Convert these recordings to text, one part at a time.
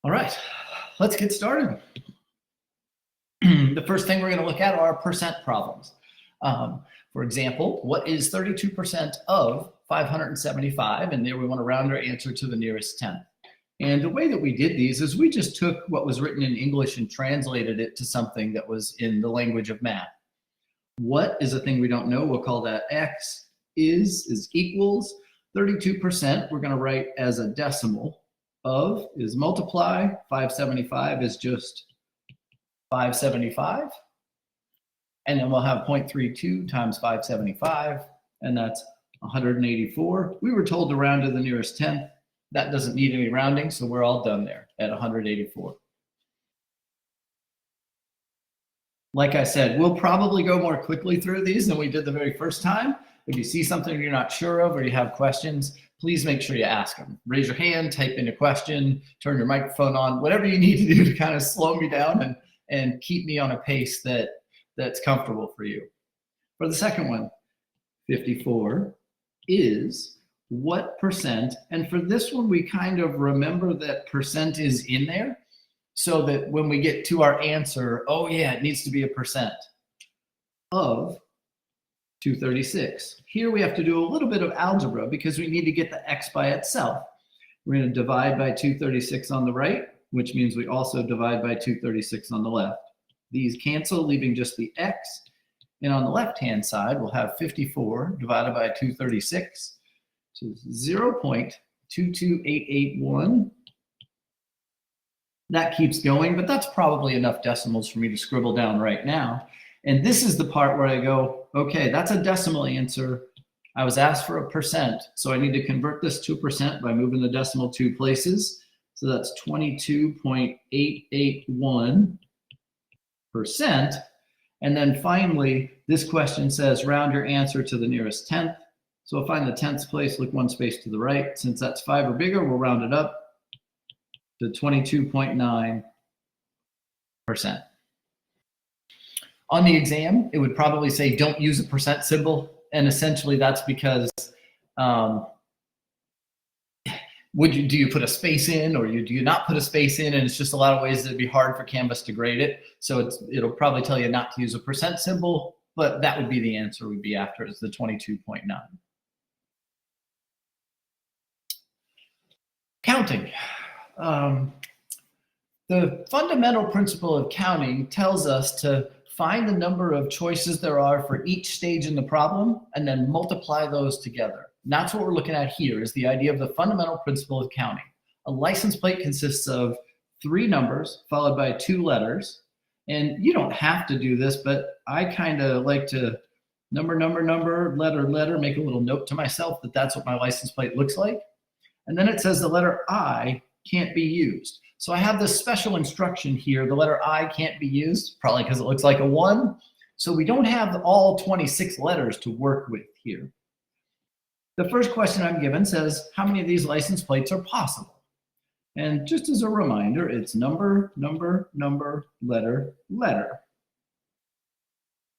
All right, let's get started. The first thing we're going to look at are percent problems. For example, what is 32% of 575? And there we want to round our answer to the nearest tenth. And the way that we did these is we just took what was written in English and translated it to something that was in the language of math. What is a thing we don't know? We'll call that x is equals 32%. We're going to write as a decimal. Of is multiply, 575 is just 575. And then we'll have 0.32 times 575, and that's 184. We were told to round to the nearest tenth. That doesn't need any rounding, so we're all done there at 184. Like I said, we'll probably go more quickly through these than we did the very first time. If you see something you're not sure of or you have questions, please make sure you ask them. Raise your hand, type in a question, turn your microphone on, whatever you need to do to kind of slow me down and keep me on a pace that's comfortable for you. For the second one, 54 is what percent? And for this one, we kind of remember that percent is in there so that when we get to our answer, oh yeah, it needs to be a percent of 236. Here we have to do a little bit of algebra because we need to get the x by itself. We're going to divide by 236 on the right, which means we also divide by 236 on the left. These cancel, leaving just the x. And on the left-hand side, we'll have 54 divided by 236, which is 0.22881. That keeps going, but that's probably enough decimals for me to scribble down right now. And this is the part where I go, okay, that's a decimal answer. I was asked for a percent, so I need to convert this to a percent by moving the decimal 2 places. So that's 22.881%. And then finally, this question says round your answer to the nearest tenth. So I'll find the tenths place, look 1 space to the right. Since that's 5 or bigger, we'll round it up to 22.9%. On the exam, it would probably say don't use a percent symbol, and essentially that's because do you put a space in or do you not put a space in, and it's just a lot of ways that it'd be hard for Canvas to grade it. So it'll probably tell you not to use a percent symbol, but that would be the answer we'd be after, is the 22.9. Counting. The fundamental principle of counting tells us to find the number of choices there are for each stage in the problem and then multiply those together. And that's what we're looking at here, is the idea of the fundamental principle of counting. A license plate consists of 3 numbers followed by 2 letters. And you don't have to do this, but I kind of like to number, letter, make a little note to myself that that's what my license plate looks like. And then it says the letter I can't be used. So I have this special instruction here. The letter I can't be used, probably because it looks like a 1. So we don't have all 26 letters to work with here. The first question I'm given says, how many of these license plates are possible? And just as a reminder, it's number, letter.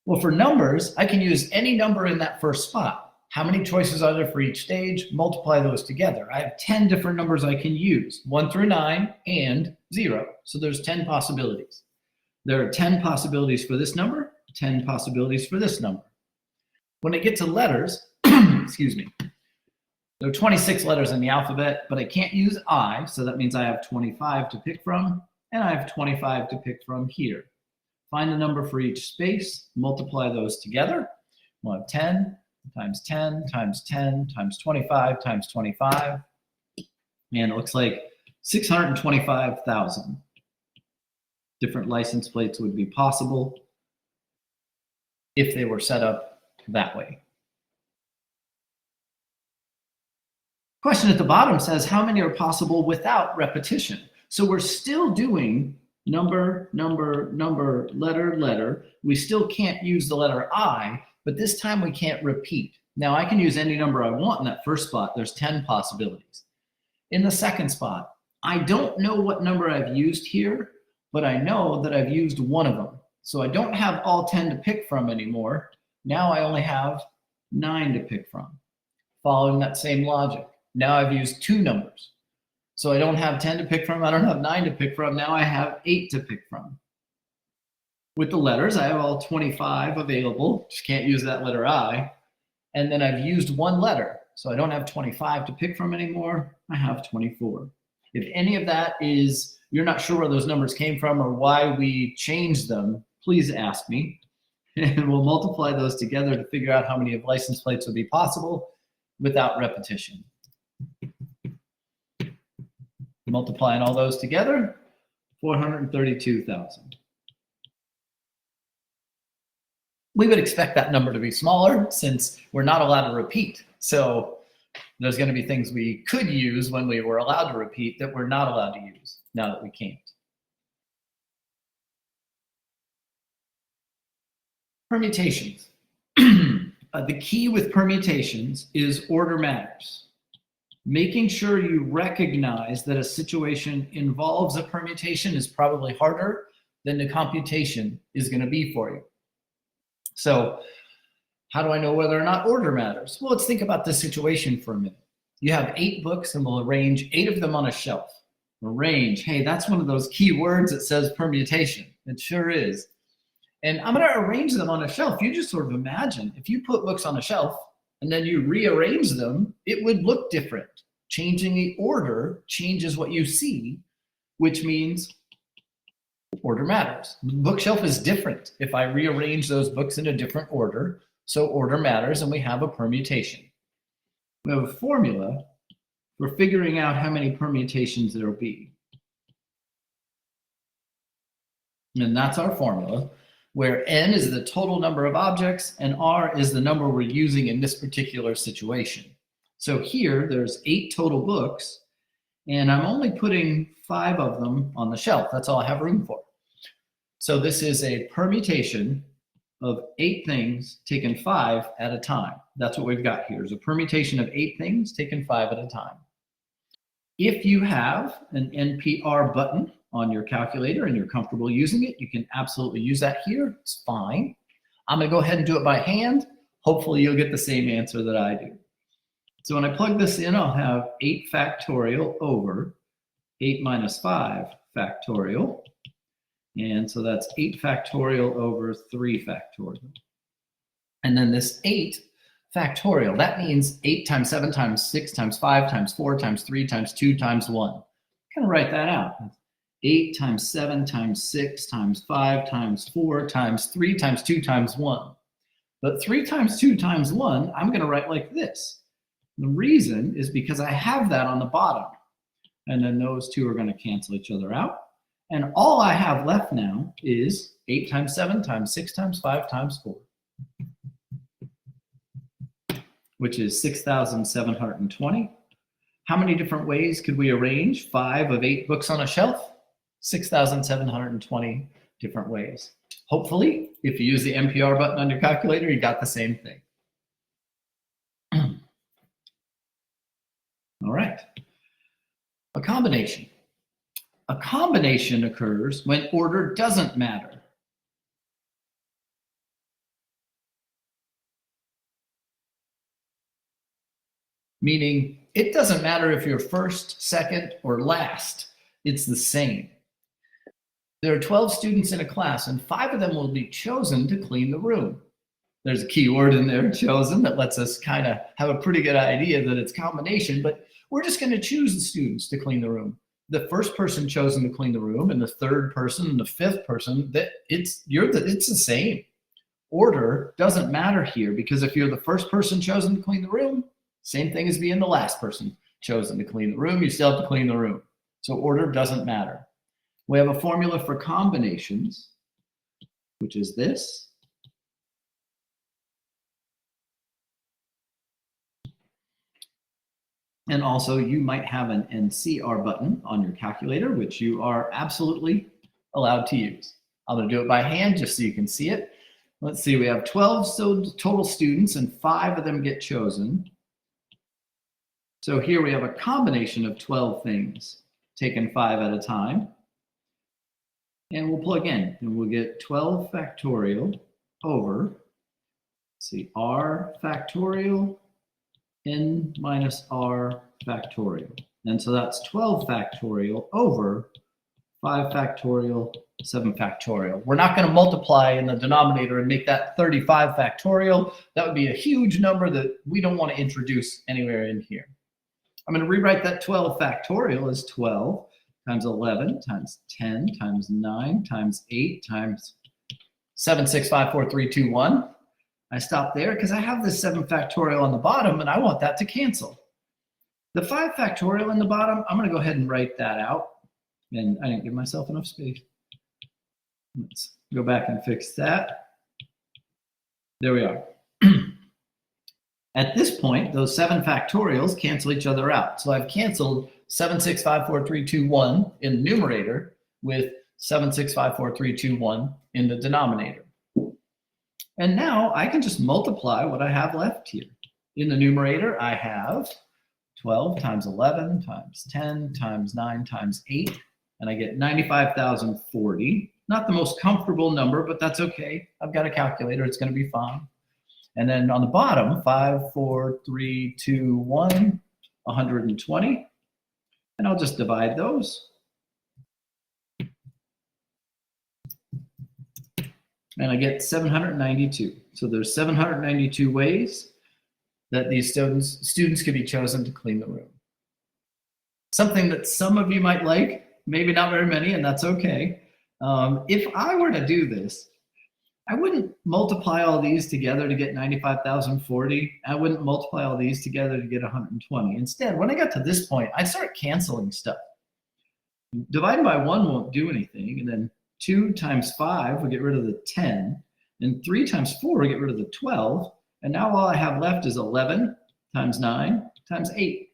Well, for numbers, I can use any number in that first spot. How many choices are there for each stage? Multiply those together. I have 10 different numbers I can use, 1 through 9 and 0. So there's 10 possibilities. There are 10 possibilities for this number, 10 possibilities for this number. When I get to letters, excuse me, there are 26 letters in the alphabet, but I can't use I, so that means I have 25 to pick from, and I have 25 to pick from here. Find the number for each space, multiply those together. We'll have 10 times 10 times 10 times 25 times 25, and it looks like 625,000 different license plates would be possible if they were set up that way. Question at the bottom says how many are possible without repetition? So we're still doing number, letter. We still can't use the letter I, but this time we can't repeat. Now I can use any number I want in that first spot. There's 10 possibilities. In the second spot, I don't know what number I've used here, but I know that I've used one of them. So I don't have all 10 to pick from anymore. Now I only have 9 to pick from. Following that same logic, now I've used 2 numbers. So I don't have 10 to pick from, I don't have 9 to pick from, now I have 8 to pick from. With the letters, I have all 25 available, just can't use that letter I. And then I've used one letter, so I don't have 25 to pick from anymore, I have 24. If any of that is, you're not sure where those numbers came from or why we changed them, please ask me. And we'll multiply those together to figure out how many of license plates would be possible without repetition. Multiplying all those together, 432,000. We would expect that number to be smaller since we're not allowed to repeat. So there's going to be things we could use when we were allowed to repeat that we're not allowed to use now that we can't. Permutations. The key with permutations is order matters. Making sure you recognize that a situation involves a permutation is probably harder than the computation is going to be for you. So how do I know whether or not order matters? Well, let's think about this situation for a minute. You have 8 books and we'll arrange 8 of them on a shelf. Arrange, hey, that's one of those key words that says permutation. It sure is. And I'm going to arrange them on a shelf. You just sort of imagine if you put books on a shelf and then you rearrange them, it would look different. Changing the order changes what you see, which means order matters. The bookshelf is different if I rearrange those books in a different order. So order matters, and we have a permutation. We have a formula for figuring out how many permutations there will be. And that's our formula, where n is the total number of objects and r is the number we're using in this particular situation. So here there's 8 total books, and I'm only putting 5 of them on the shelf. That's all I have room for. So this is a permutation of 8 things taken 5 at a time. That's what we've got here, is a permutation of 8 things taken 5 at a time. If you have an NPR button on your calculator and you're comfortable using it, you can absolutely use that here. It's fine. I'm going to go ahead and do it by hand. Hopefully you'll get the same answer that I do. So when I plug this in, I'll have 8 factorial over 8 minus 5 factorial. And so that's 8 factorial over 3 factorial. And then this 8 factorial, that means 8 times 7 times 6 times 5 times 4 times 3 times 2 times 1. Kind of write that out. 8 times 7 times 6 times 5 times 4 times 3 times 2 times 1. But 3 times 2 times 1, I'm going to write like this. The reason is because I have that on the bottom. And then those two are going to cancel each other out. And all I have left now is 8 times 7 times 6 times 5 times 4, which is 6,720. How many different ways could we arrange 5 of 8 books on a shelf? 6,720 different ways. Hopefully, if you use the NPR button on your calculator, you got the same thing. All right. A combination. A combination occurs when order doesn't matter. Meaning, it doesn't matter if you're first, second, or last. It's the same. There are 12 students in a class, and 5 of them will be chosen to clean the room. There's a key word in there, chosen, that lets us kind of have a pretty good idea that it's combination, but we're just going to choose the students to clean the room. The first person chosen to clean the room, and the third person, and the 5th person, it's the same. Order doesn't matter here, because if you're the first person chosen to clean the room, same thing as being the last person chosen to clean the room, you still have to clean the room. So order doesn't matter. We have a formula for combinations, which is this. And also, you might have an NCR button on your calculator, which you are absolutely allowed to use. I'm going to do it by hand just so you can see it. Let's see, we have 12 total students, and 5 of them get chosen. So here we have a combination of 12 things taken 5 at a time. And we'll plug in, and we'll get 12 factorial over, let's see, r factorial n minus r factorial. And so that's 12 factorial over 5 factorial, 7 factorial. We're not going to multiply in the denominator and make that 35 factorial. That would be a huge number that we don't want to introduce anywhere in here. I'm going to rewrite that 12 factorial as 12 times 11 times 10 times 9 times 8 times 7, 6, 5, 4, 3, 2, 1. I stop there because I have this 7 factorial on the bottom and I want that to cancel. The 5 factorial in the bottom, I'm going to go ahead and write that out. And I didn't give myself enough space. Let's go back and fix that. There we are. At this point, those 7 factorials cancel each other out. So I've canceled 7, 6, 5, 4, 3, 2, 1 in the numerator with 7, 6, 5, 4, 3, 2, 1 in the denominator. And now I can just multiply what I have left here. In the numerator, I have 12 times 11 times 10 times 9 times 8, and I get 95,040. Not the most comfortable number, but that's okay. I've got a calculator, it's going to be fine. And then on the bottom, 5, 4, 3, 2, 1, 120. And I'll just divide those. And I get 792. So there's 792 ways that these students could be chosen to clean the room. Something that some of you might like, maybe not very many, and that's okay. If I were to do this, I wouldn't multiply all these together to get 95,040. I wouldn't multiply all these together to get 120. Instead, when I got to this point, I'd start canceling stuff. Dividing by 1 won't do anything, and then 2 times 5 will get rid of the 10, and 3 times 4 will get rid of the 12, and now all I have left is 11 times 9 times 8.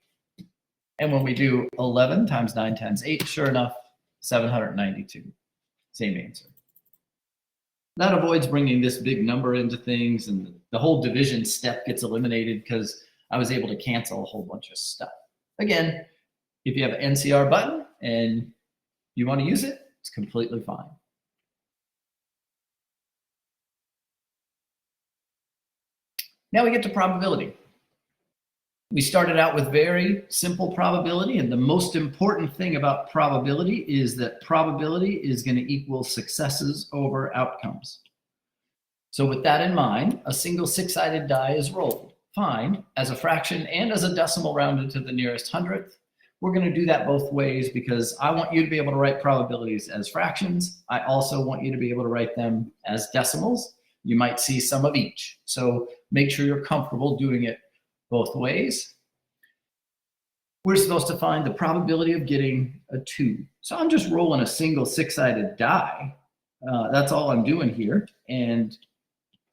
And when we do 11 times 9 times 8, sure enough, 792. Same answer. That avoids bringing this big number into things, and the whole division step gets eliminated because I was able to cancel a whole bunch of stuff. Again, if you have an NCR button and you want to use it, it's completely fine. Now we get to probability. We started out with very simple probability, and the most important thing about probability is that probability is going to equal successes over outcomes. So with that in mind, a single 6-sided die is rolled. Find as a fraction and as a decimal rounded to the nearest hundredth. We're going to do that both ways because I want you to be able to write probabilities as fractions. I also want you to be able to write them as decimals. You might see some of each. So make sure you're comfortable doing it both ways. We're supposed to find the probability of getting a 2. So I'm just rolling a single 6-sided die. That's all I'm doing here. And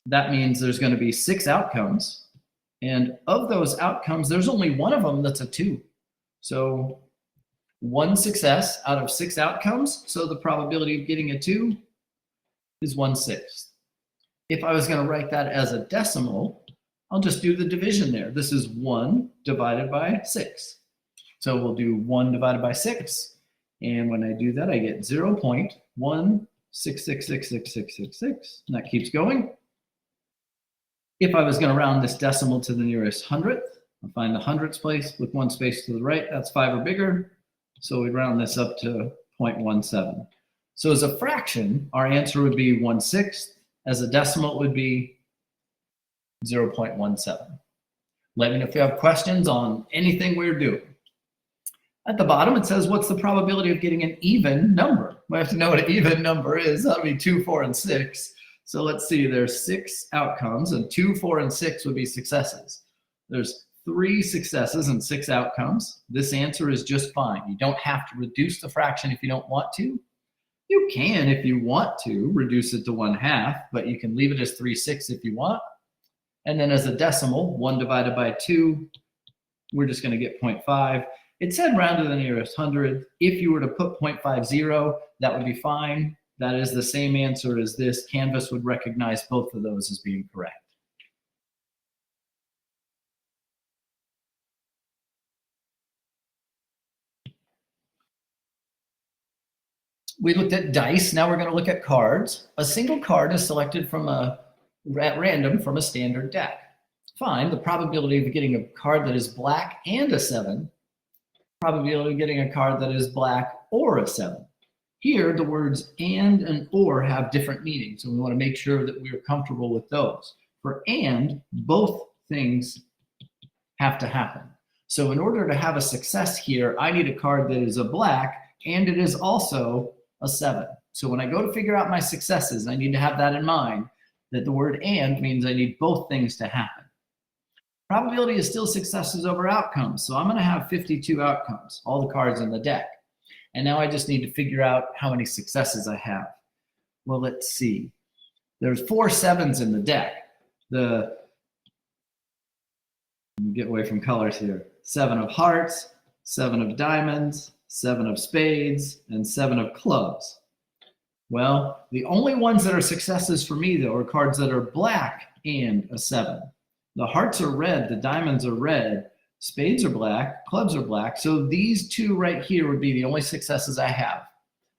that means there's going to be 6 outcomes. And of those outcomes, there's only one of them that's a 2. So 1 success out of 6 outcomes. So the probability of getting a 2 is 1/6. If I was going to write that as a decimal, I'll just do the division there. This is 1 divided by 6. So we'll do 1 divided by 6. And when I do that, I get 0.166666666. And that keeps going. If I was going to round this decimal to the nearest hundredth, I'll find the hundredths place with 1 space to the right. That's 5 or bigger. So we round this up to 0.17. So as a fraction, our answer would be 1/6. As a decimal, it would be 0.17. Let me know if you have questions on anything we're doing. At the bottom, it says, what's the probability of getting an even number? We have to know what an even number is. That would be 2, 4, and 6. So let's see, there's 6 outcomes, and 2, 4, and 6 would be successes. There's 3 successes and 6 outcomes. This answer is just fine. You don't have to reduce the fraction if you don't want to. You can, if you want to, reduce it to 1/2, but you can leave it as 3/6 if you want. And then as a decimal, 1 divided by 2, we're just going to get 0.5. It said round to the nearest hundredth. If you were to put 0.50, that would be fine. That is the same answer as this. Canvas would recognize both of those as being correct. We looked at dice. Now we're going to look at cards. A single card is selected from at random from a standard deck. Find the probability of getting a card that is black and a 7 Probability of getting a card that is black or a 7. Here, the words and or have different meanings, and we want to make sure that we're comfortable with those. For and, both things have to happen. So in order to have a success here, I need a card that is a black and it is also a 7. So when I go to figure out my successes, I need to have that in mind, that the word and means I need both things to happen. Probability is still successes over outcomes. So I'm going to have 52 outcomes, all the cards in the deck. And now I just need to figure out how many successes I have. Well, let's see. There's 4 7s in the deck. Get away from colors here. 7 of hearts, 7 of diamonds, 7 of spades, and 7 of clubs. Well, the only ones that are successes for me, though, are cards that are black and a 7. The hearts are red, the diamonds are red, spades are black, clubs are black. So these two right here would be the only successes I have.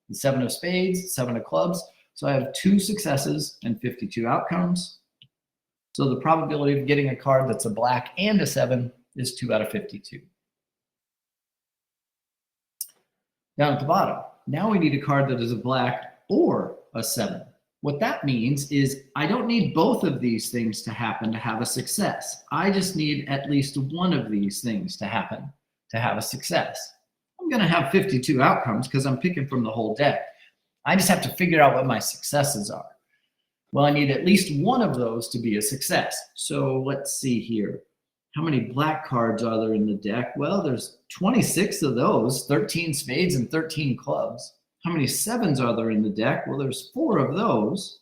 The 7 of spades, 7 of clubs. So I have 2 successes and 52 outcomes. So the probability of getting a card that's a black and a 7 is 2 out of 52. Down at the bottom, now we need a card that is a black or a 7. What that means is I don't need both of these things to happen to have a success. I just need at least one of these things to happen to have a success. I'm going to have 52 outcomes because I'm picking from the whole deck. I just have to figure out what my successes are. Well, I need at least one of those to be a success. So let's see here. How many black cards are there in the deck? Well, there's 26 of those, 13 spades and 13 clubs. How many 7s are there in the deck? Well, there's 4 of those.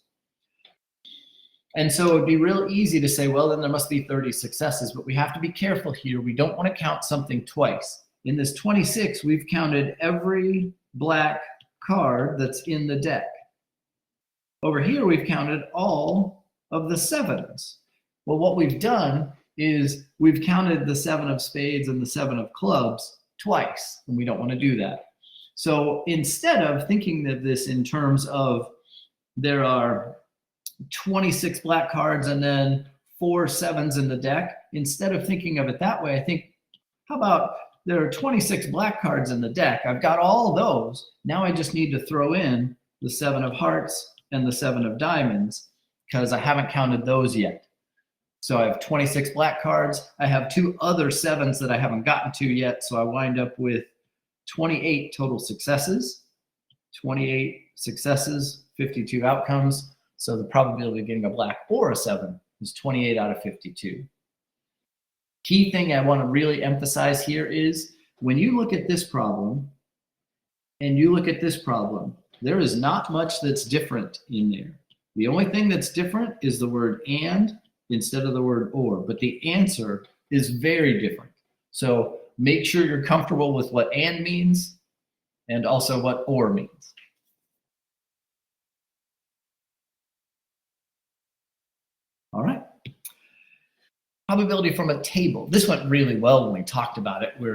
And so it would be real easy to say, well, then there must be 30 successes, but we have to be careful here. We don't want to count something twice. In this 26, we've counted every black card that's in the deck. Over here, we've counted all of the 7s. Well, what we've done is we've counted the 7 of spades and the 7 of clubs twice, and we don't want to do that. So instead of thinking of this in terms of there are 26 black cards and then 4 7s in the deck, instead of thinking of it that way, I think, how about there are 26 black cards in the deck. I've got all those. Now I just need to throw in the 7 of hearts and the 7 of diamonds because I haven't counted those yet. So I have 26 black cards. I have 2 other 7s that I haven't gotten to yet. So I wind up with 28 total successes, 28 successes, 52 outcomes. So the probability of getting a black or a 7 is 28 out of 52. Key thing I want to really emphasize here is when you look at this problem and you look at this problem, there is not much that's different in there. The only thing that's different is the word and instead of the word or, but the answer is very different. So make sure you're comfortable with what and means and also what or means. All right. Probability from a table. This went really well when we talked about it. We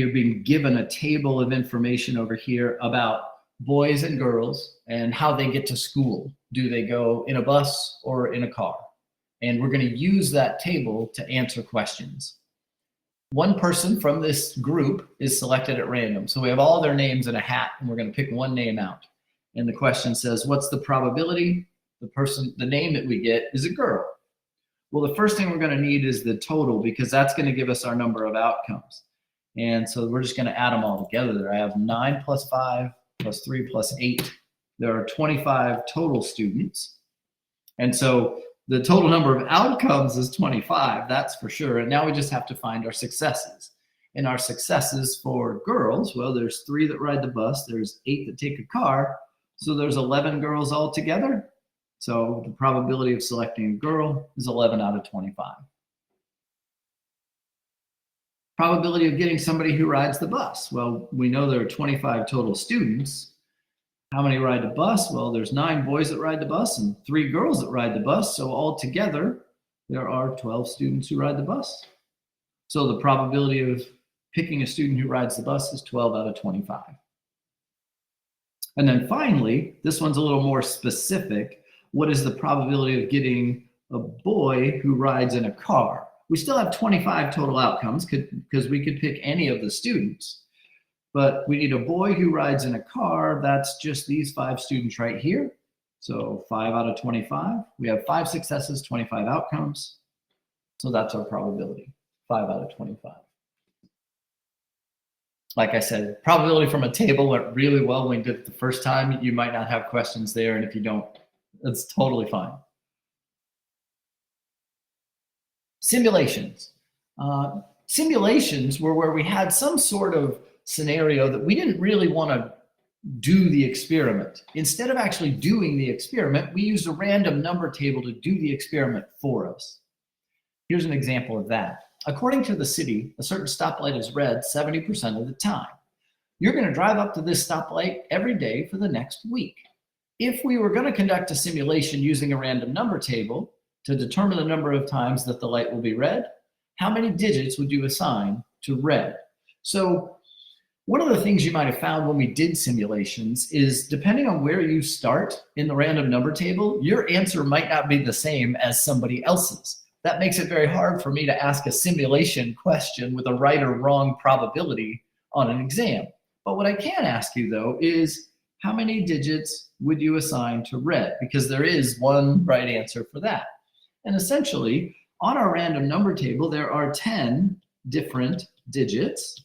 are being given a table of information over here about boys and girls and how they get to school. Do they go in a bus or in a car? And we're going to use that table to answer questions. One person from this group is selected at random. So we have all their names in a hat and we're going to pick one name out. And the question says, what's the probability? The name that we get is a girl. Well, the first thing we're going to need is the total because that's going to give us our number of outcomes. And so we're just going to add them all together. I have 9 plus 5 plus 3 plus 8. There are 25 total students. And so the total number of outcomes is 25, that's for sure. And now we just have to find our successes. And our successes for girls, well, there's 3 that ride the bus. There's 8 that take a car. So there's 11 girls altogether. So the probability of selecting a girl is 11 out of 25. Probability of getting somebody who rides the bus. Well, we know there are 25 total students. How many ride the bus? Well, there's 9 boys that ride the bus and 3 girls that ride the bus. So altogether, there are 12 students who ride the bus. So the probability of picking a student who rides the bus is 12 out of 25. And then finally, this one's a little more specific. What is the probability of getting a boy who rides in a car? We still have 25 total outcomes because we could pick any of the students. But we need a boy who rides in a car. That's just these 5 students right here. So 5 out of 25. We have 5 successes, 25 outcomes. So that's our probability, 5 out of 25. Like I said, probability from a table went really well when we did it the first time. You might not have questions there, and if you don't, that's totally fine. Simulations. Simulations were where we had some sort of scenario that we didn't really want to do the experiment. Instead of actually doing the experiment, we used a random number table to do the experiment for us. Here's an example of that. According to the city, a certain stoplight is red 70% of the time. You're going to drive up to this stoplight every day for the next week. If we were going to conduct a simulation using a random number table to determine the number of times that the light will be red, how many digits would you assign to red? So one of the things you might have found when we did simulations is depending on where you start in the random number table, your answer might not be the same as somebody else's. That makes it very hard for me to ask a simulation question with a right or wrong probability on an exam. But what I can ask you though is how many digits would you assign to red? Because there is one right answer for that. And essentially on our random number table, there are 10 different digits.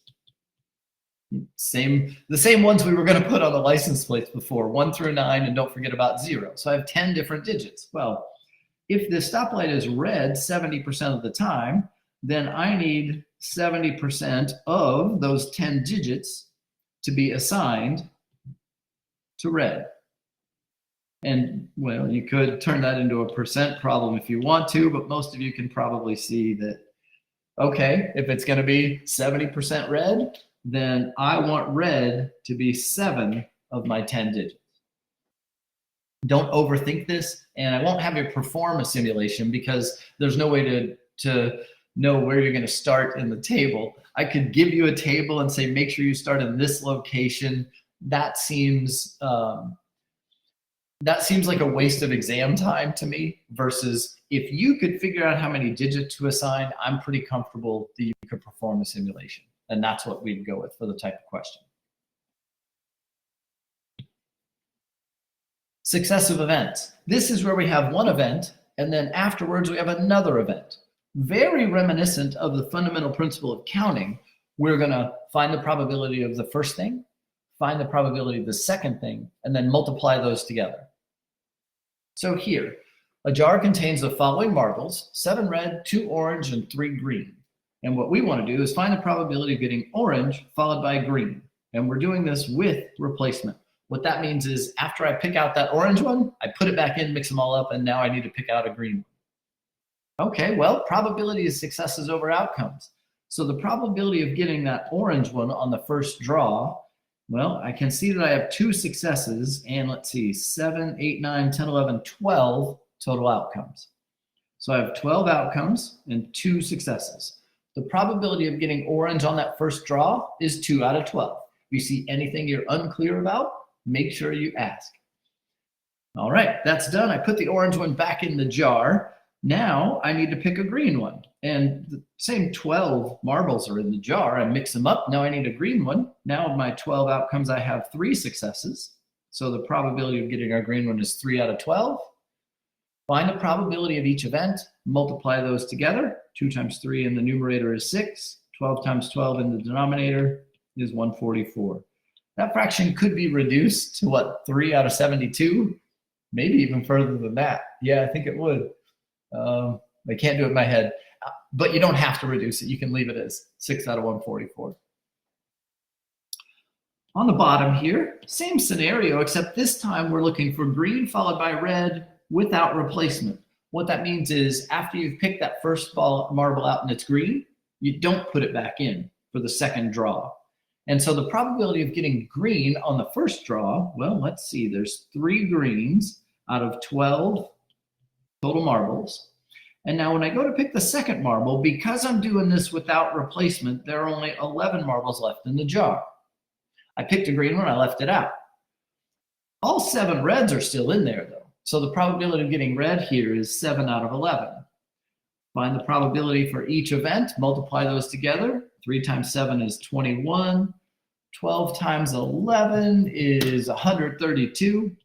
The same ones we were going to put on the license plates before, 1 through 9, and don't forget about 0. So I have 10 different digits. Well, if the stoplight is red 70% of the time, then I need 70% of those 10 digits to be assigned to red. And well, you could turn that into a percent problem if you want to, but most of you can probably see that, okay, if it's going to be 70% red, then I want red to be 7 of my 10 digits. Don't overthink this, and I won't have you perform a simulation because there's no way to know where you're going to start in the table. I could give you a table and say, make sure you start in this location. That seems like a waste of exam time to me, versus if you could figure out how many digits to assign, I'm pretty comfortable that you could perform a simulation. And that's what we'd go with for the type of question. Successive events. This is where we have one event, and then afterwards we have another event. Very reminiscent of the fundamental principle of counting. We're going to find the probability of the first thing, find the probability of the second thing, and then multiply those together. So here, a jar contains the following marbles: 7 red, 2 orange, and 3 green. And what we want to do is find the probability of getting orange followed by green. And we're doing this with replacement. What that means is after I pick out that orange one, I put it back in, mix them all up, and now I need to pick out a green one. Okay, well, probability is successes over outcomes. So the probability of getting that orange one on the first draw, well, I can see that I have 2 successes, and let's see, 7, 8, 9, 10, 11, 12 total outcomes. So I have 12 outcomes and 2 successes. The probability of getting orange on that first draw is 2 out of 12. If you see anything you're unclear about, make sure you ask. All right, that's done. I put the orange one back in the jar. Now I need to pick a green one. And the same 12 marbles are in the jar. I mix them up. Now I need a green one. Now of my 12 outcomes, I have 3 successes. So the probability of getting our green one is 3 out of 12. Find the probability of each event, multiply those together. 2 times 3 in the numerator is 6. 12 times 12 in the denominator is 144. That fraction could be reduced to what, 3 out of 72? Maybe even further than that. Yeah, I think it would. I can't do it in my head. But you don't have to reduce it. You can leave it as 6 out of 144. On the bottom here, same scenario, except this time we're looking for green followed by red without replacement. What that means is after you've picked that first marble out and it's green, you don't put it back in for the second draw. And so the probability of getting green on the first draw, well, let's see, there's 3 greens out of 12 total marbles. And now when I go to pick the second marble, because I'm doing this without replacement, there are only 11 marbles left in the jar. I picked a green one, I left it out. All 7 reds are still in there though. So the probability of getting red here is 7 out of 11. Find the probability for each event, multiply those together. 3 times 7 is 21. 12 times 11 is 132.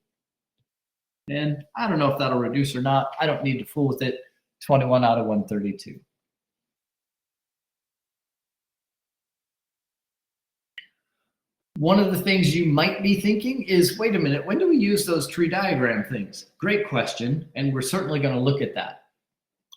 And I don't know if that'll reduce or not. I don't need to fool with it. 21 out of 132. One of the things you might be thinking is, wait a minute, when do we use those tree diagram things? Great question, and we're certainly going to look at that.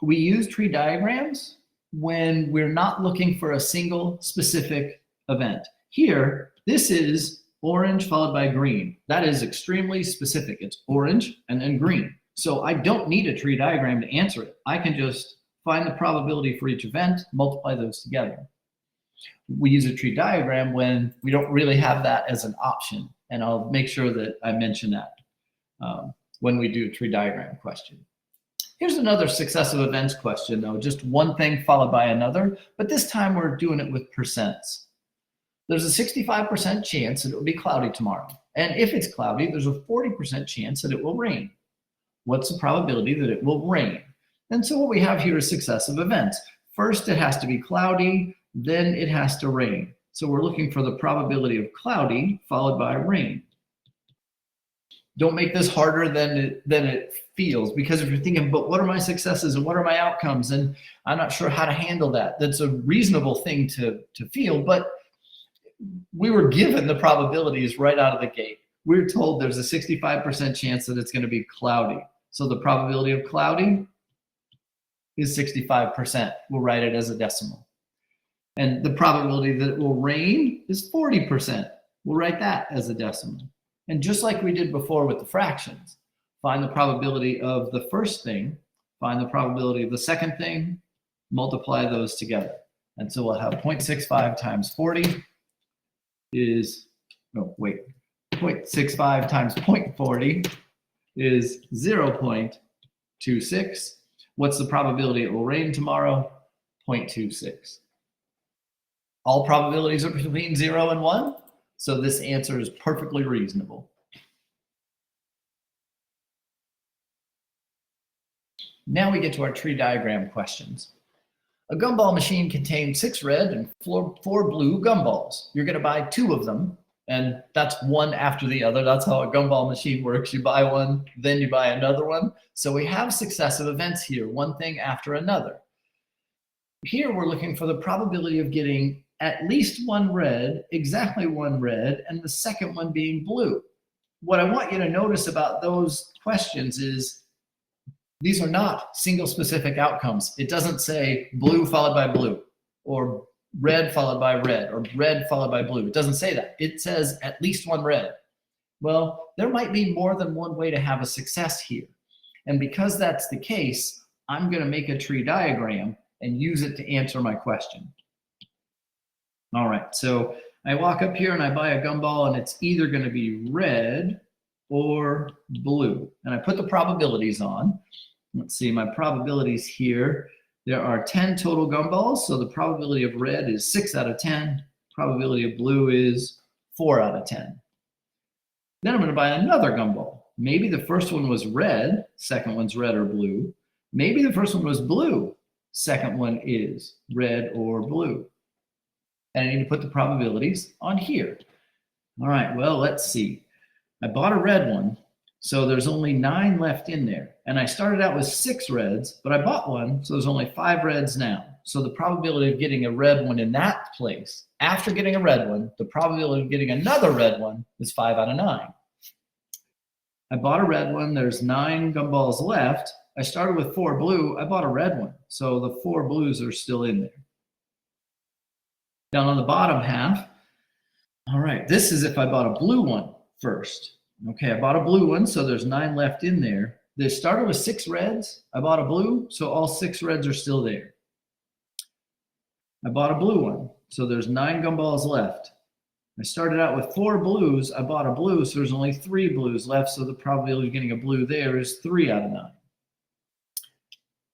We use tree diagrams when we're not looking for a single specific event. Here, this is orange followed by green. That is extremely specific. It's orange and then green. So I don't need a tree diagram to answer it. I can just find the probability for each event, multiply those together. We use a tree diagram when we don't really have that as an option. And I'll make sure that I mention that when we do a tree diagram question. Here's another successive events question, though, just one thing followed by another, but this time we're doing it with percents. There's a 65% chance that it will be cloudy tomorrow. And if it's cloudy, there's a 40% chance that it will rain. What's the probability that it will rain? And so what we have here is successive events. First, it has to be cloudy, then it has to rain. So we're looking for the probability of cloudy followed by rain. Don't make this harder than it feels, because if you're thinking, but what are my successes and what are my outcomes? And I'm not sure how to handle that. That's a reasonable thing to feel, but we were given the probabilities right out of the gate. We're told there's a 65% chance that it's going to be cloudy. So the probability of cloudy is 65%. We'll write it as a decimal. And the probability that it will rain is 40%. We'll write that as a decimal. And just like we did before with the fractions, find the probability of the first thing, find the probability of the second thing, multiply those together. And so we'll have 0.65 times 40 is, 0.65 times 0.40 is 0.26. What's the probability it will rain tomorrow? 0.26. All probabilities are between 0 and 1. So this answer is perfectly reasonable. Now we get to our tree diagram questions. A gumball machine contains 6 red and 4 blue gumballs. You're going to buy 2 of them, and that's one after the other. That's how a gumball machine works. You buy one, then you buy another one. So we have successive events here, one thing after another. Here we're looking for the probability of getting at least 1 red, exactly 1 red, and the second one being blue. What I want you to notice about those questions is these are not single specific outcomes. It doesn't say blue followed by blue, or red followed by red, or red followed by blue. It doesn't say that. It says at least 1 red. Well, there might be more than one way to have a success here. And because that's the case, I'm going to make a tree diagram and use it to answer my question. All right, so I walk up here and I buy a gumball, and it's either going to be red or blue. And I put the probabilities on. Let's see, my probabilities here. There are 10 total gumballs, so the probability of red is 6 out of 10. Probability of blue is 4 out of 10. Then I'm going to buy another gumball. Maybe the first one was red, second one's red or blue. Maybe the first one was blue, second one is red or blue. And I need to put the probabilities on here. All right, well, let's see. I bought a red one, so there's only 9 left in there. And I started out with 6 reds, but I bought one, so there's only 5 reds now. So the probability of getting a red one in that place, after getting a red one, the probability of getting another red one is 5 out of 9. I bought a red one, there's 9 gumballs left. I started with 4 blue, I bought a red one, so the 4 blues are still in there. Down on the bottom half, all right, this is if I bought a blue one first. Okay, I bought a blue one, so there's 9 left in there. They started with 6 reds. I bought a blue, so all 6 reds are still there. I bought a blue one, so there's 9 gumballs left. I started out with 4 blues. I bought a blue, so there's only 3 blues left, so the probability of getting a blue there is 3 out of 9.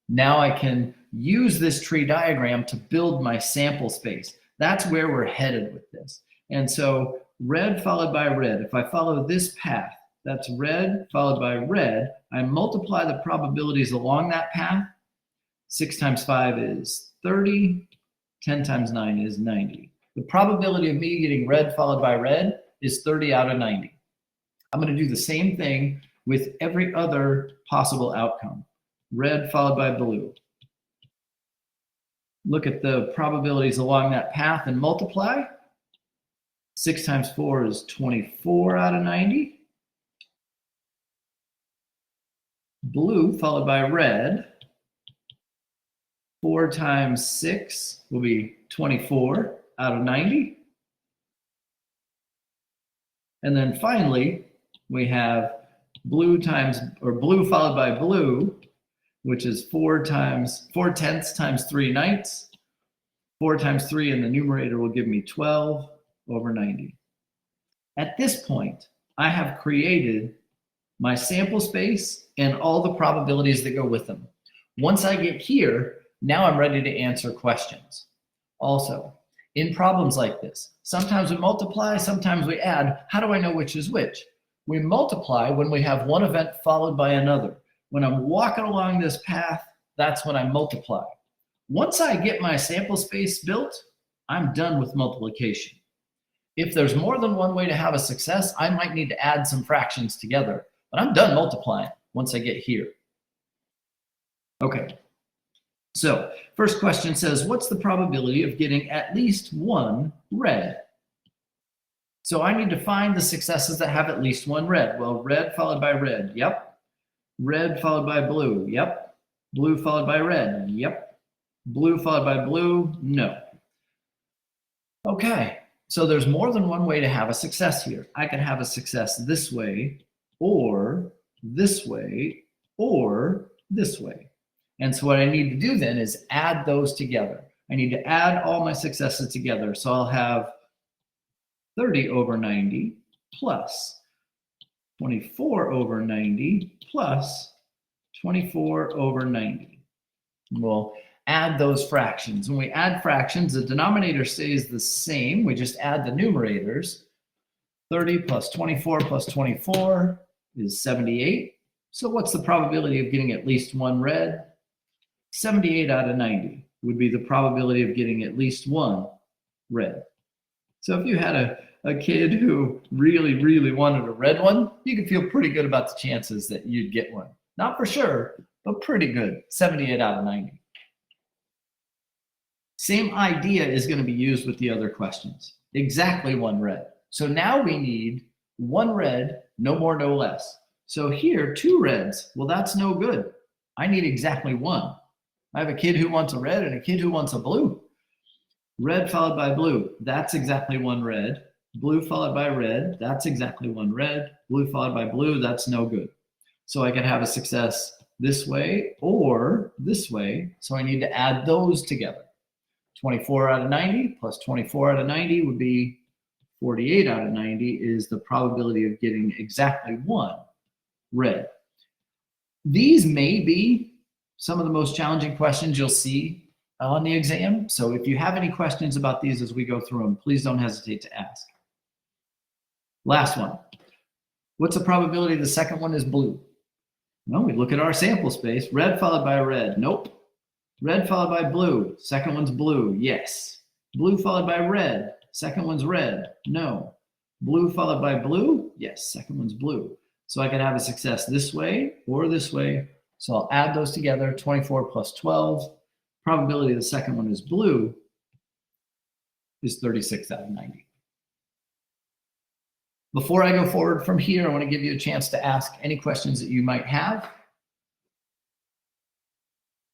Now I can use this tree diagram to build my sample space. That's where we're headed with this. And so red followed by red. If I follow this path, that's red followed by red. I multiply the probabilities along that path. 6 times 5 is 30. 10 times 9 is 90. The probability of me getting red followed by red is 30 out of 90. I'm going to do the same thing with every other possible outcome. Red followed by blue. Look at the probabilities along that path and multiply. 6 times 4 is 24 out of 90. Blue followed by red. 4 times 6 will be 24 out of 90. And then finally, we have blue followed by blue, which is 4 tenths times 3 ninths. 4 times 3 in the numerator will give me 12 over 90. At this point, I have created my sample space and all the probabilities that go with them. Once I get here, now I'm ready to answer questions. Also, in problems like this, sometimes we multiply, sometimes we add. How do I know which is which? We multiply when we have one event followed by another. When I'm walking along this path, that's when I multiply. Once I get my sample space built, I'm done with multiplication. If there's more than one way to have a success, I might need to add some fractions together, but I'm done multiplying once I get here. Okay, so first question says, what's the probability of getting at least one red? So I need to find the successes that have at least one red. Well, red followed by red, yep. Red followed by blue, yep. Blue followed by red, yep. Blue followed by blue, no. Okay, so there's more than one way to have a success here. I can have a success this way, or this way, or this way. And so what I need to do then is add those together. I need to add all my successes together. So I'll have 30 over 90 plus 24 over 90 plus 24 over 90. We'll add those fractions. When we add fractions, the denominator stays the same. We just add the numerators. 30 plus 24 is 78. So what's the probability of getting at least one red? 78 out of 90 would be the probability of getting at least one red. So if you had a kid who really, really wanted a red one, you could feel pretty good about the chances that you'd get one. Not for sure, but pretty good, 78 out of 90. Same idea is going to be used with the other questions. Exactly one red. So now we need one red, no more, no less. So here, 2 reds. Well, that's no good. I need exactly one. I have a kid who wants a red and a kid who wants a blue. Red followed by blue, that's exactly one red. Blue followed by red, that's exactly one red. Blue followed by blue, that's no good. So I can have a success this way or this way. So I need to add those together. 24 out of 90 plus 24 out of 90 would be 48 out of 90 is the probability of getting exactly one red. These may be some of the most challenging questions you'll see on the exam. So if you have any questions about these as we go through them, please don't hesitate to ask. Last one. What's the probability the second one is blue? Well, we look at our sample space. Red followed by red. Nope. Red followed by blue. Second one's blue. Yes. Blue followed by red. Second one's red. No. Blue followed by blue. Yes. Second one's blue. So I could have a success this way or this way. So I'll add those together. 24 plus 12. Probability the second one is blue is 36 out of 90. Before I go forward from here, I want to give you a chance to ask any questions that you might have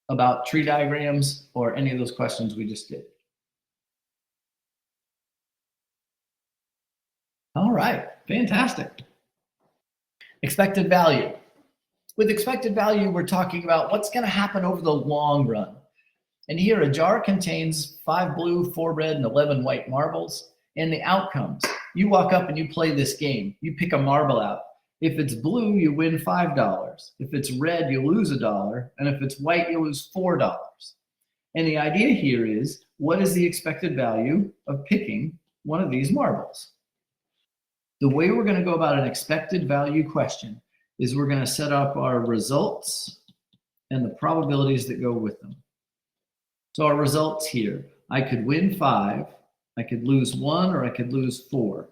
about tree diagrams or any of those questions we just did. All right, fantastic. Expected value. With expected value, we're talking about what's going to happen over the long run. And here, a jar contains 5 blue, 4 red, and 11 white marbles. And the outcomes, you walk up and you play this game. You pick a marble out. If it's blue, you win $5. If it's red, you lose $1. And if it's white, you lose $4. And the idea here is, what is the expected value of picking one of these marbles? The way we're going to go about an expected value question is we're going to set up our results and the probabilities that go with them. So our results here, I could win 5, I could lose 1, or I could lose 4.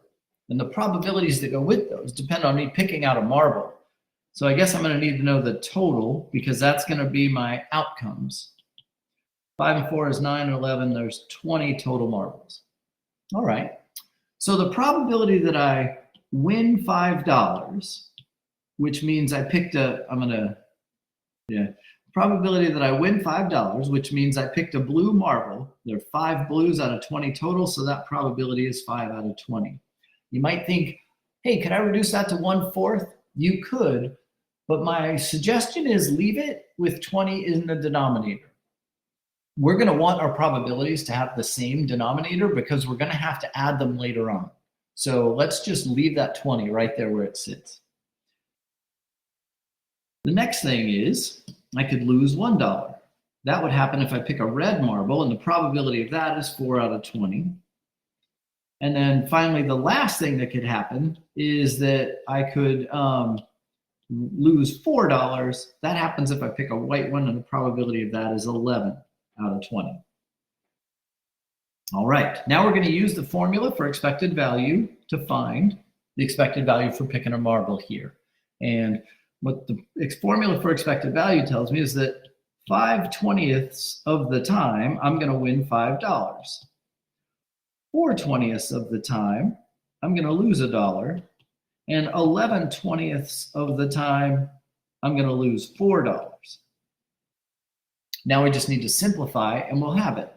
And the probabilities that go with those depend on me picking out a marble. So I guess I'm going to need to know the total because that's going to be my outcomes. 5 and 4 is 9 and 11. There's 20 total marbles. All right. So the probability that I win $5, which means I picked probability that I win $5, which means I picked a blue marble. There are 5 blues out of 20 total, so that probability is 5 out of 20. You might think, hey, could I reduce that to 1/4? You could, but my suggestion is leave it with 20 in the denominator. We're going to want our probabilities to have the same denominator because we're going to have to add them later on. So let's just leave that 20 right there where it sits. The next thing is I could lose $1. That would happen if I pick a red marble, and the probability of that is 4 out of 20. And then finally, the last thing that could happen is that I could lose $4. That happens if I pick a white one, and the probability of that is 11 out of 20. All right, now we're going to use the formula for expected value to find the expected value for picking a marble here. And what the formula for expected value tells me is that 5/20ths of the time, I'm going to win $5. 4/20ths of the time, I'm going to lose $1. And 11/20ths of the time, I'm going to lose $4. Now we just need to simplify and we'll have it.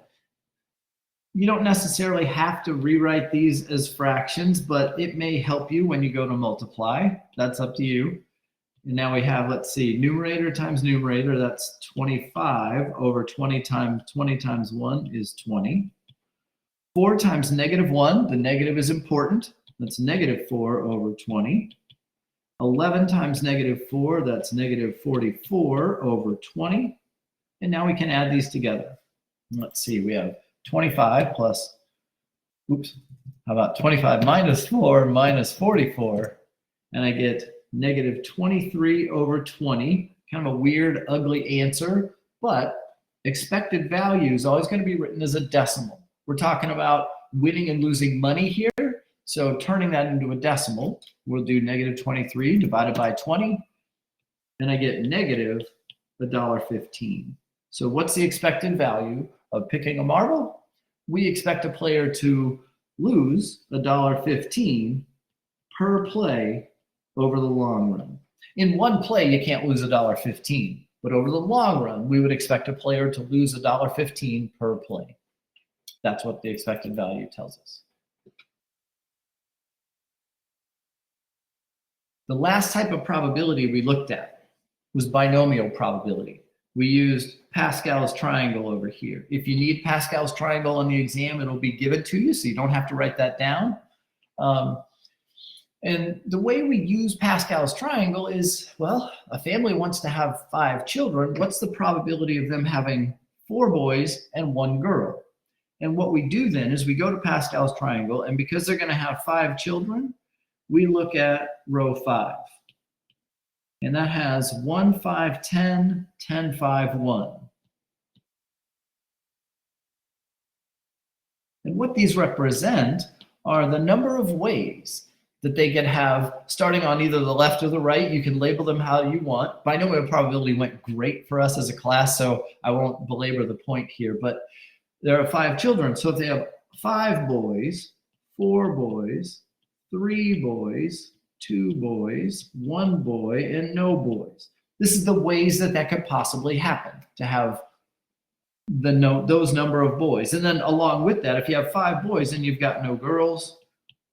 You don't necessarily have to rewrite these as fractions, but it may help you when you go to multiply. That's up to you. And now we have, let's see, numerator times numerator, that's 25 over 20 times 1 is 20. 4 times -1, the negative is important. That's -4 over 20. 11 times -4, that's -44 over 20. And now we can add these together. Let's see, we have 25 plus, how about 25 minus 4 minus 44? And I get -23 over 20. Kind of a weird, ugly answer, but expected value is always going to be written as a decimal. We're talking about winning and losing money here. So turning that into a decimal, we'll do -23 divided by 20, and I get -$1.15. So what's the expected value of picking a marble? We expect a player to lose $1.15 per play over the long run. In one play, you can't lose $1.15, but over the long run, we would expect a player to lose $1.15 per play. That's what the expected value tells us. The last type of probability we looked at was binomial probability. We used Pascal's triangle over here. If you need Pascal's triangle on the exam, it'll be given to you, so you don't have to write that down. And the way we use Pascal's triangle is, well, a family wants to have 5 children. What's the probability of them having 4 boys and 1 girl? And what we do then is we go to Pascal's triangle, and because they're going to have 5 children, we look at row 5. And that has 1, 5, 10, 10, 5, 1. And what these represent are the number of ways that they can have, starting on either the left or the right. You can label them how you want. Binomial probability went great for us as a class, so I won't belabor the point here. But there are 5 children. So if they have 5 boys, 4 boys, 3 boys, 2 boys, 1 boy, and no boys. This is the ways that that could possibly happen, to have those number of boys. And then along with that, if you have 5 boys, then you've got no girls,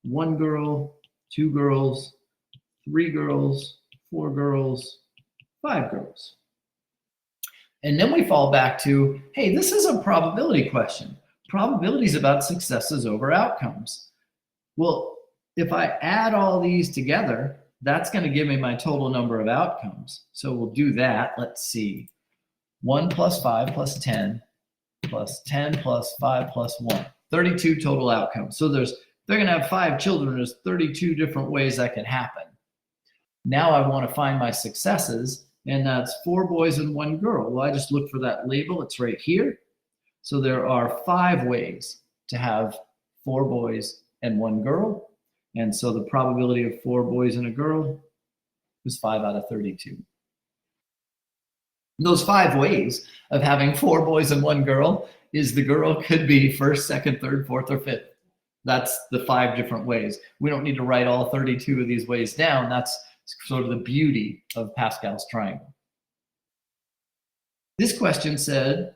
1 girl, 2 girls, 3 girls, 4 girls, 5 girls. And then we fall back to, hey, this is a probability question. Probability is about successes over outcomes. Well, if I add all these together, that's going to give me my total number of outcomes. So we'll do that. Let's see. 1 plus 5 plus 10 plus 10 plus 5 plus 1. 32 total outcomes. So they're going to have 5 children. There's 32 different ways that can happen. Now I want to find my successes, and that's 4 boys and 1 girl. Well, I just look for that label. It's right here. So there are 5 ways to have 4 boys and 1 girl. And so the probability of 4 boys and a girl is 5 out of 32. Those 5 ways of having 4 boys and 1 girl is the girl could be first, second, third, fourth, or fifth. That's the 5 different ways. We don't need to write all 32 of these ways down. That's sort of the beauty of Pascal's triangle. This question said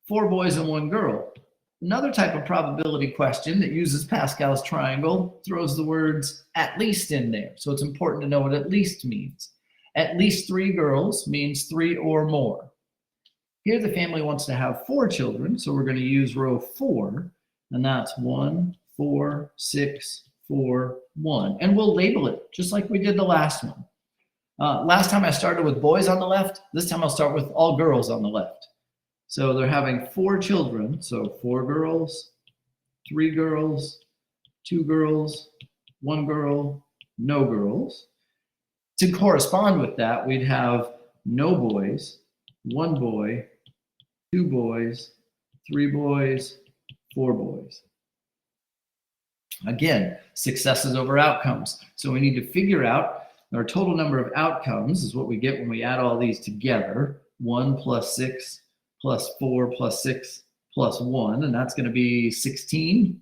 4 boys and 1 girl. Another type of probability question that uses Pascal's triangle throws the words at least in there. So it's important to know what at least means. At least 3 girls means 3 or more. Here the family wants to have 4 children, so we're going to use row 4, and that's 1, 4, 6, 4, 1. And we'll label it just like we did the last one. Last time I started with boys on the left. This time I'll start with all girls on the left. So they're having 4 children. So 4 girls, 3 girls, 2 girls, 1 girl, no girls. To correspond with that, we'd have no boys, 1 boy, 2 boys, 3 boys, 4 boys. Again, successes over outcomes. So we need to figure out our total number of outcomes is what we get when we add all these together. 1 plus 6 plus 4 plus 6 plus 1, and that's going to be 16.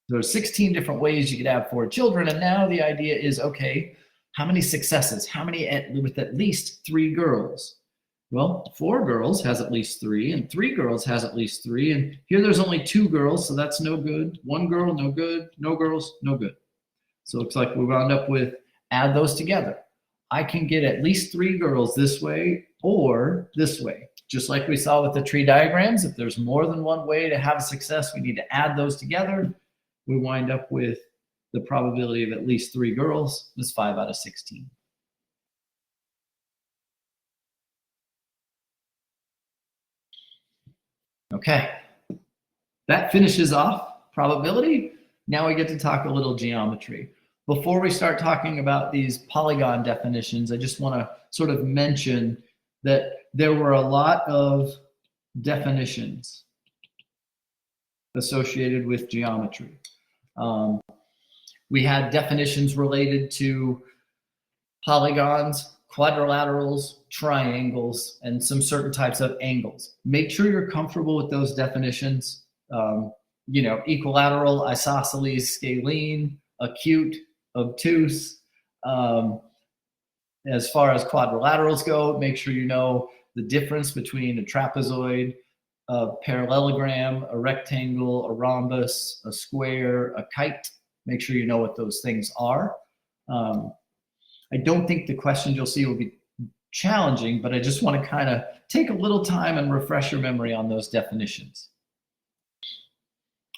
There's 16 different ways you could have 4 children, and now the idea is, okay, how many successes? How many with at least 3 girls? Well, 4 girls has at least 3, and 3 girls has at least 3, and here there's only 2 girls, so that's no good. 1 girl, no good. No girls, no good. So it looks like we wound up with add those together. I can get at least 3 girls this way or this way. Just like we saw with the tree diagrams, if there's more than one way to have a success, we need to add those together. We wind up with the probability of at least 3 girls is 5 out of 16. Okay, that finishes off probability. Now we get to talk a little geometry. Before we start talking about these polygon definitions, I just want to sort of mention that there were a lot of definitions associated with geometry. We had definitions related to polygons, quadrilaterals, triangles, and some certain types of angles. Make sure you're comfortable with those definitions. Equilateral, isosceles, scalene, acute, obtuse. As far as quadrilaterals go, make sure you know the difference between a trapezoid, a parallelogram, a rectangle, a rhombus, a square, a kite. Make sure you know what those things are. I don't think the questions you'll see will be challenging, but I just want to kind of take a little time and refresh your memory on those definitions.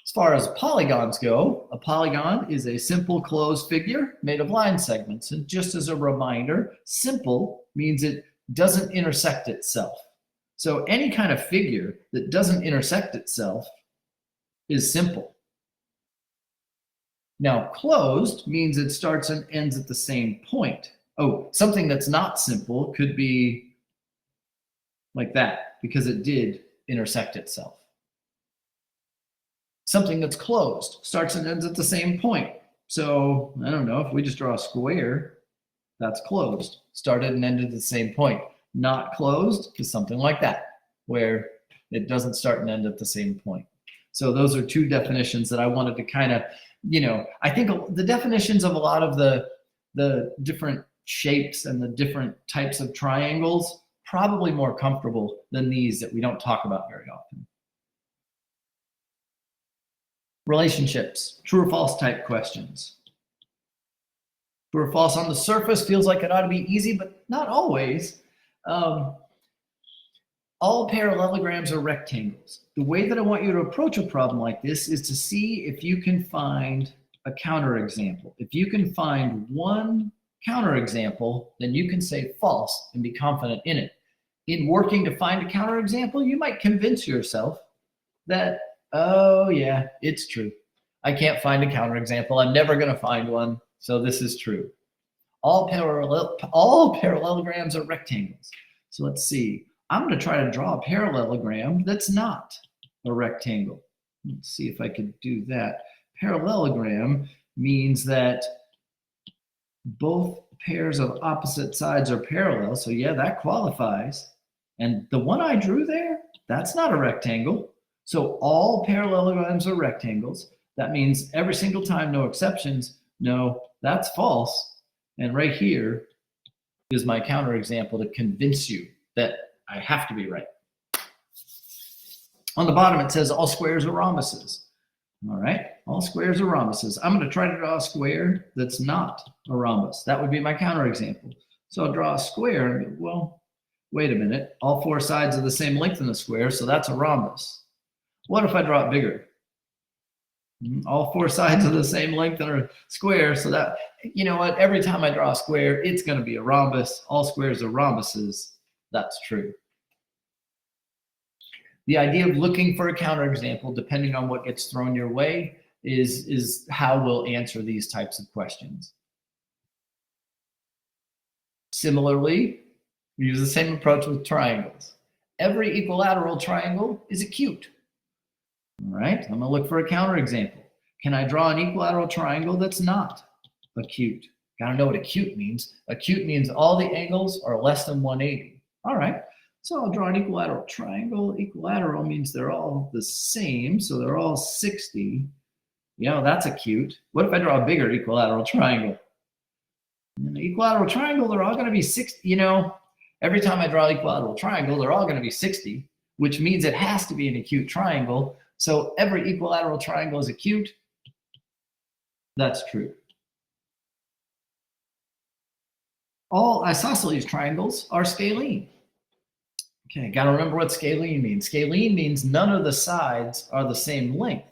As far as polygons go, a polygon is a simple closed figure made of line segments. And just as a reminder, simple means it doesn't intersect itself. So any kind of figure that doesn't intersect itself is simple. Now, closed means it starts and ends at the same point. Oh, something that's not simple could be like that because it did intersect itself. Something that's closed starts and ends at the same point. So, I don't know, if we just draw a square, that's closed. Started and ended at the same point. Not closed is something like that, where it doesn't start and end at the same point. So those are 2 definitions that I wanted to kind of, I think the definitions of a lot of the different shapes and the different types of triangles, probably more comfortable than these that we don't talk about very often. Relationships, true or false type questions. True or false on the surface feels like it ought to be easy, but not always. All parallelograms are rectangles. The way that I want you to approach a problem like this is to see if you can find a counterexample. If you can find one counterexample, then you can say false and be confident in it. In working to find a counterexample, you might convince yourself that, oh yeah, it's true. I can't find a counterexample. I'm never going to find one, so this is true. All parallelograms are rectangles. So let's see. I'm going to try to draw a parallelogram that's not a rectangle. Let's see if I could do that. Parallelogram means that both pairs of opposite sides are parallel. So yeah, that qualifies. And the one I drew there, that's not a rectangle. So all parallelograms are rectangles. That means every single time, no exceptions. No, that's false. And right here is my counterexample to convince you that I have to be right. On the bottom, it says all squares are rhombuses. All right, all squares are rhombuses. I'm going to try to draw a square that's not a rhombus. That would be my counterexample. So I'll draw a square and go, well, wait a minute. All four sides are the same length in the square, so that's a rhombus. What if I draw it bigger? All four sides are the same length in a square, so that, you know what, every time I draw a square, it's going to be a rhombus. All squares are rhombuses. That's true. The idea of looking for a counterexample, depending on what gets thrown your way, is how we'll answer these types of questions. Similarly, we use the same approach with triangles. Every equilateral triangle is acute. All right, I'm going to look for a counterexample. Can I draw an equilateral triangle that's not acute? Got to know what acute means. Acute means all the angles are less than 180. All right. So I'll draw an equilateral triangle. Equilateral means they're all the same, so they're all 60. You know, that's acute. What if I draw a bigger equilateral triangle? In the equilateral triangle, they're all going to be 60. You know, every time I draw an equilateral triangle, they're all going to be 60, which means it has to be an acute triangle. So every equilateral triangle is acute. That's true. All isosceles triangles are scalene. Okay, got to remember what scalene means. Scalene means none of the sides are the same length.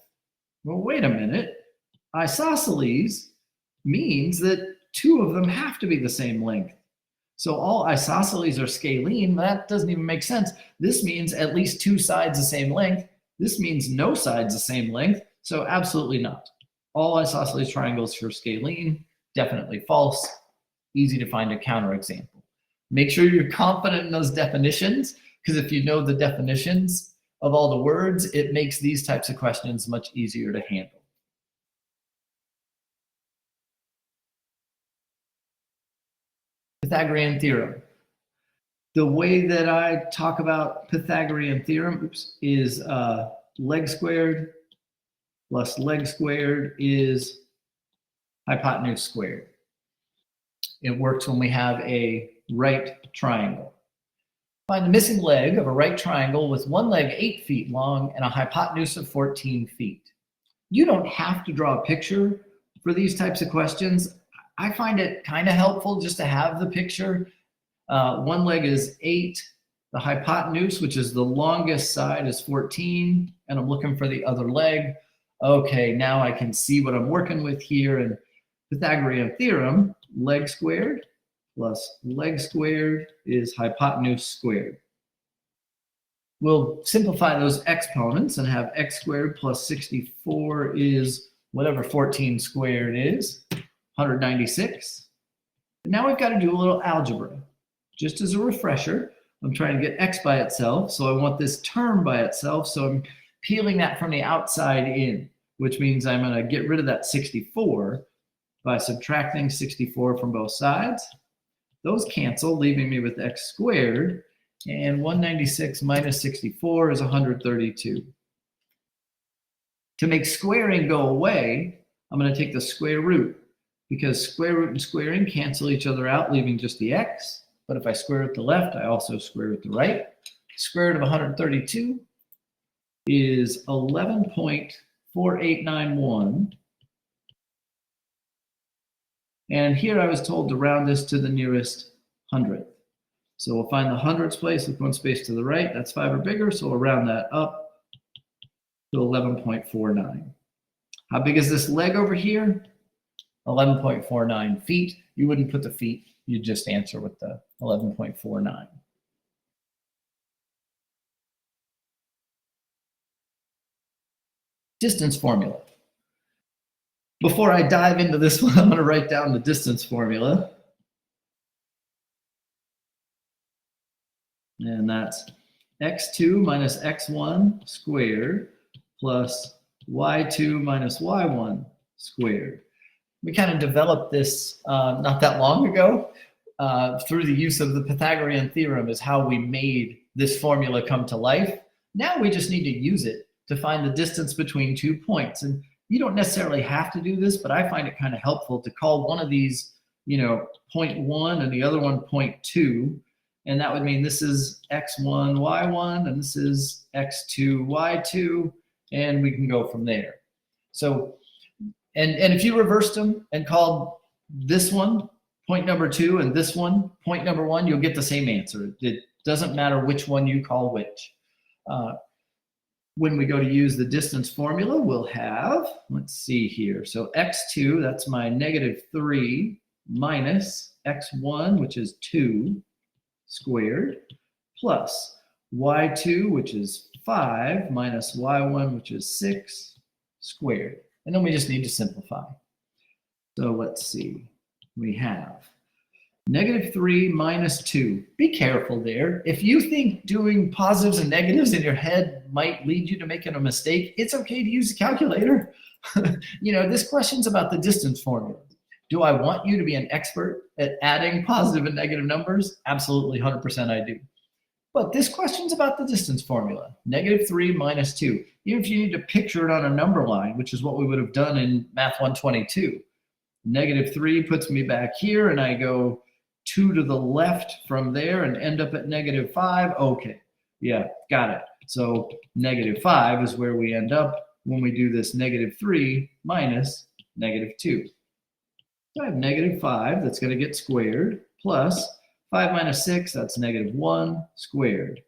Well, wait a minute. Isosceles means that two of them have to be the same length. So all isosceles are scalene. That doesn't even make sense. This means at least two sides the same length. This means no sides the same length. So absolutely not. All isosceles triangles are scalene. Definitely false. Easy to find a counterexample. Make sure you're confident in those definitions, because if you know the definitions of all the words, it makes these types of questions much easier to handle. Pythagorean theorem. The way that I talk about Pythagorean theorem is leg squared plus leg squared is hypotenuse squared. It works when we have a right triangle. Find the missing leg of a right triangle with one leg 8 feet long and a hypotenuse of 14 feet. You don't have to draw a picture for these types of questions. I find it kind of helpful just to have the picture. One leg is 8. The hypotenuse, which is the longest side, is 14. And I'm looking for the other leg. Okay, now I can see what I'm working with here. And Pythagorean theorem, leg squared plus leg squared is hypotenuse squared. We'll simplify those exponents and have x squared plus 64 is whatever 14 squared is, 196. But now we've got to do a little algebra. Just as a refresher, I'm trying to get x by itself, so I want this term by itself, so I'm peeling that from the outside in, which means I'm going to get rid of that 64 by subtracting 64 from both sides. Those cancel, leaving me with x squared, and 196 minus 64 is 132. To make squaring go away, I'm going to take the square root, because square root and squaring cancel each other out, leaving just the x. But if I square root the left, I also square root the right. Square root of 132 is 11.4891. And here I was told to round this to the nearest hundredth. So we'll find the hundredths place with one space to the right. That's 5 or bigger, so we'll round that up to 11.49. How big is this leg over here? 11.49 feet. You wouldn't put the feet, you'd just answer with the 11.49. Distance formula. Before I dive into this one, I'm going to write down the distance formula. And that's x2 minus x1 squared plus y2 minus y1 squared. We kind of developed this not that long ago through the use of the Pythagorean theorem is how we made this formula come to life. Now we just need to use it to find the distance between 2 points. And you don't necessarily have to do this, but I find it kind of helpful to call one of these, you know, 0.1 and the other one 0.2. And that would mean this is x1, y1, and this is x2, y2, and we can go from there. So, and if you reversed them and called this one point number 2 and this one point number 1, you'll get the same answer. It doesn't matter which one you call which. When we go to use the distance formula, we'll have, let's see here. So x2, that's my -3 minus x1, which is 2 squared, plus y2, which is 5, minus y1, which is 6 squared. And then we just need to simplify. So let's see. We have -3 minus 2. Be careful there. If you think doing positives and negatives in your head might lead you to making a mistake, it's okay to use a calculator. You know, this question's about the distance formula. Do I want you to be an expert at adding positive and negative numbers? Absolutely, 100% I do. But this question's about the distance formula, -3 minus 2. Even if you need to picture it on a number line, which is what we would have done in Math 122. -3 puts me back here, and I go 2 to the left from there and end up at -5. Okay, yeah, got it. So -5 is where we end up when we do this -3 minus -2. So I have -5 that's going to get squared plus 5 minus 6, that's -1 squared.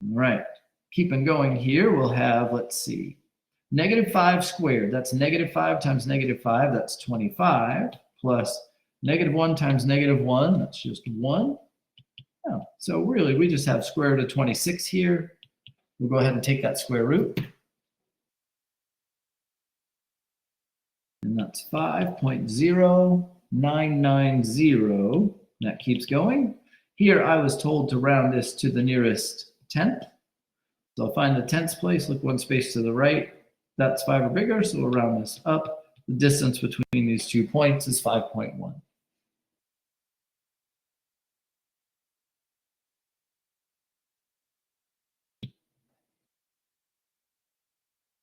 All right, keeping going here, we'll have, let's see, -5 squared, that's -5 times -5, that's 25, plus -1 times -1, that's just 1. Oh, so really, we just have square root of 26 here. We'll go ahead and take that square root. And that's 5.0990. That keeps going. Here, I was told to round this to the nearest tenth. So I'll find the tenths place, look one space to the right. That's 5 or bigger, so we'll round this up. The distance between these 2 points is 5.1.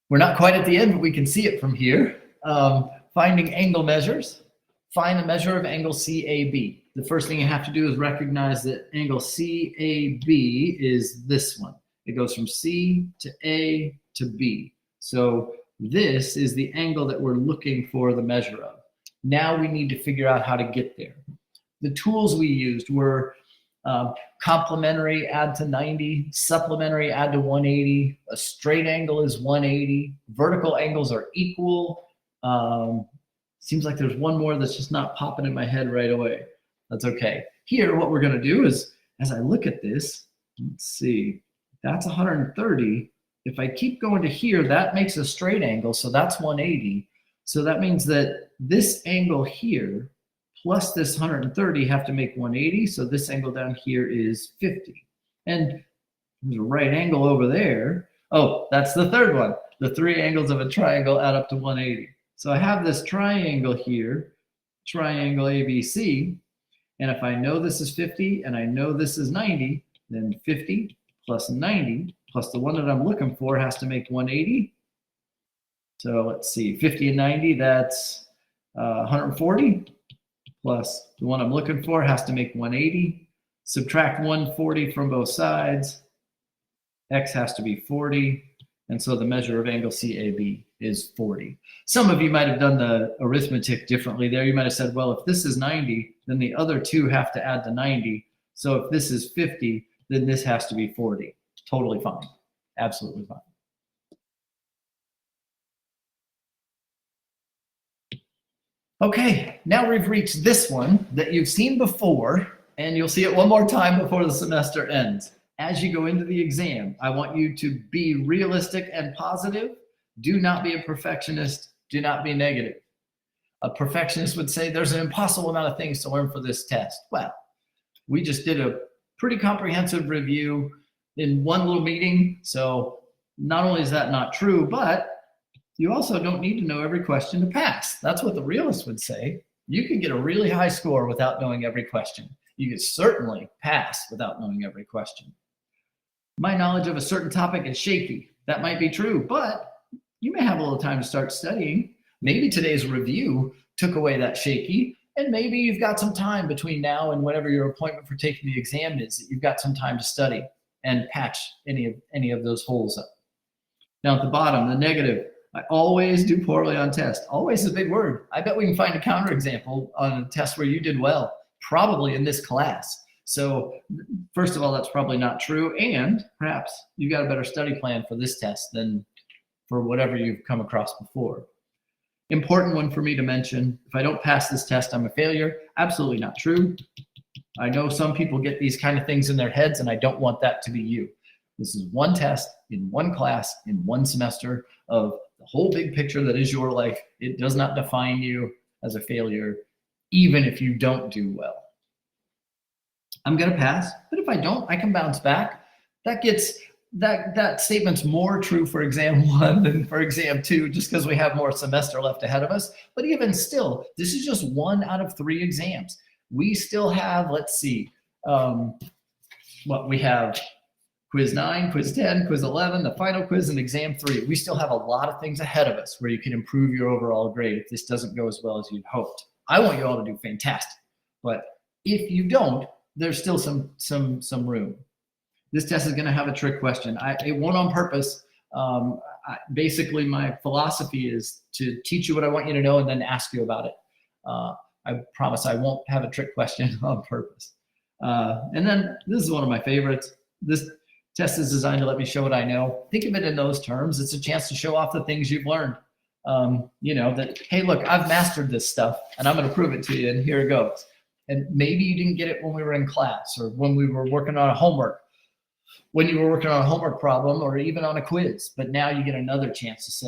We're not quite at the end, but we can see it from here. Finding angle measures. Find the measure of angle CAB. The first thing you have to do is recognize that angle CAB is this one. It goes from C to A to B. So this is the angle that we're looking for the measure of. Now we need to figure out how to get there. The tools we used were complementary, add to 90, supplementary, add to 180, a straight angle is 180, vertical angles are equal. Seems like there's one more that's just not popping in my head right away. That's okay. Here, what we're going to do is, as I look at this, let's see, that's 130. If I keep going to here, that makes a straight angle, so that's 180. So that means that this angle here plus this 130 have to make 180. So this angle down here is 50. And there's a right angle over there. Oh, that's the third one. The 3 angles of a triangle add up to 180. So I have this triangle here, triangle ABC. And if I know this is 50 and I know this is 90, then 50 plus 90 plus the one that I'm looking for has to make 180. So let's see, 50 and 90, that's 140. Plus the one I'm looking for has to make 180. Subtract 140 from both sides. X has to be 40. And so the measure of angle CAB is 40. Some of you might have done the arithmetic differently there. You might have said, well, if this is 90, then the other two have to add to 90. So if this is 50, then this has to be 40. Totally fine. Absolutely fine. Okay, now we've reached this one that you've seen before, and you'll see it one more time before the semester ends. As you go into the exam, I want you to be realistic and positive. Do not be a perfectionist. Do not be negative. A perfectionist would say there's an impossible amount of things to learn for this test. Well, we just did a pretty comprehensive review in one little meeting. So not only is that not true, but you also don't need to know every question to pass. That's what the realist would say. You could get a really high score without knowing every question. You could certainly pass without knowing every question. My knowledge of a certain topic is shaky. That might be true, but you may have a little time to start studying. Maybe today's review took away that shaky, and maybe you've got some time between now and whenever your appointment for taking the exam is, that you've got some time to study and patch any of those holes up. Now at the bottom, the negative, I always do poorly on tests. Always is a big word. I bet we can find a counterexample on a test where you did well, probably in this class. So first of all, that's probably not true. And perhaps you got a better study plan for this test than for whatever you've come across before. Important one for me to mention, if I don't pass this test, I'm a failure. Absolutely not true. I know some people get these kind of things in their heads, and I don't want that to be you. This is one test in one class in one semester of the whole big picture that is your life. It does not define you as a failure, even if you don't do well. I'm going to pass, but if I don't, I can bounce back. That statement's more true for exam 1 than for exam 2, just because we have more semester left ahead of us. But even still, this is just 1 out of 3 exams. We still have, let's see, what we have: quiz 9, quiz 10, quiz 11, the final quiz, and exam 3. We still have a lot of things ahead of us where you can improve your overall grade if this doesn't go as well as you'd hoped. I want you all to do fantastic, but if you don't, there's still some room. This test is going to have a trick question. It won't on purpose. Basically, my philosophy is to teach you what I want you to know and then ask you about it. I promise I won't have a trick question on purpose. And then this is one of my favorites. This test is designed to let me show what I know. Think of it in those terms. It's a chance to show off the things you've learned. That, hey, look, I've mastered this stuff, and I'm going to prove it to you, and here it goes. And maybe you didn't get it when we were in class, or when we were working on a homework, when you were working on a homework problem, or even on a quiz. But now you get another chance to say,